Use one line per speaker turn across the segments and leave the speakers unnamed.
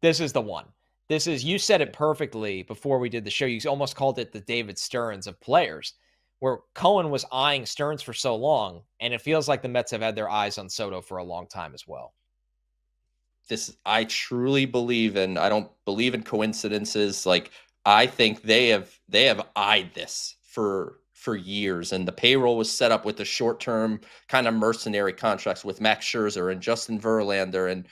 This is the one. You said it perfectly before we did the show. You almost called it the David Stearns of players, where Cohen was eyeing Stearns for so long, and it feels like the Mets have had their eyes on Soto for a long time as well.
I truly believe in, I don't believe in coincidences. Like, I think they have eyed this for years, and the payroll was set up with the short-term kind of mercenary contracts with Max Scherzer and Justin Verlander, and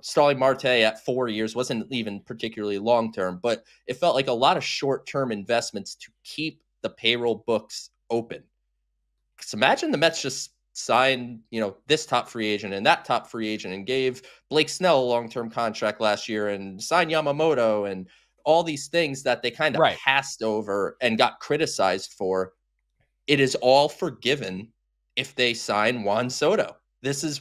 Starling Marte at 4 years wasn't even particularly long-term, but it felt like a lot of short-term investments to keep the payroll books open. Because imagine the Mets just signed, this top free agent and that top free agent, and gave Blake Snell a long-term contract last year, and signed Yamamoto, and all these things that they kind of passed over and got criticized for. It is all forgiven if they sign Juan Soto. This is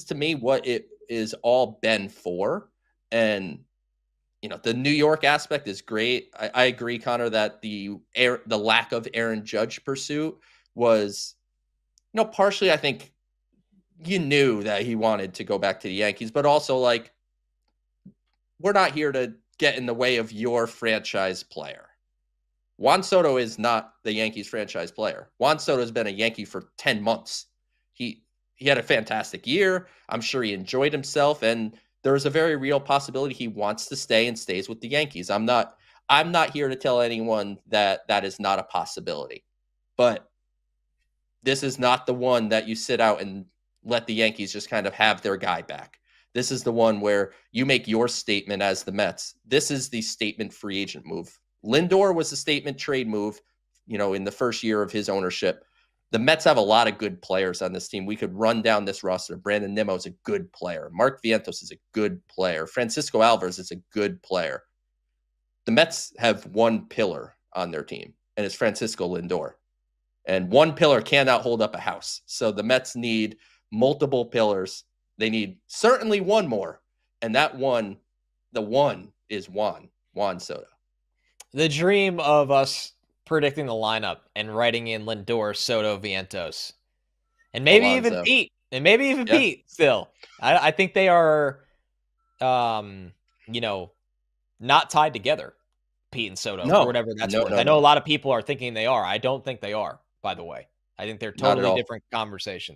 to me what it is all been for. And the New York aspect is great. I agree, Connor, that the lack of Aaron Judge pursuit was, partially, I think you knew that he wanted to go back to the Yankees, but also, like, we're not here to get in the way of your franchise player. Juan Soto is not the Yankees franchise player. Juan Soto has been a Yankee for 10 months. He had a fantastic year. I'm sure he enjoyed himself, and there's a very real possibility he wants to stay and stays with the Yankees. I'm not here to tell anyone that that is not a possibility. But this is not the one that you sit out and let the Yankees just kind of have their guy back. This is the one where you make your statement as the Mets. This is the statement free agent move. Lindor was a statement trade move, in the first year of his ownership. The Mets have a lot of good players on this team. We could run down this roster. Brandon Nimmo is a good player. Mark Vientos is a good player. Francisco Alvarez is a good player. The Mets have one pillar on their team, and it's Francisco Lindor. And one pillar cannot hold up a house. So the Mets need multiple pillars. They need certainly one more. And that one, the one is Juan Soto.
The dream of us predicting the lineup and writing in Lindor, Soto, Vientos. And maybe
Alonso.
even Pete. And maybe even Pete still. I think they are, not tied together, Pete and Soto, for whatever that's worth. I know a lot of people are thinking they are. I don't think they are, by the way. I think they're totally different conversation.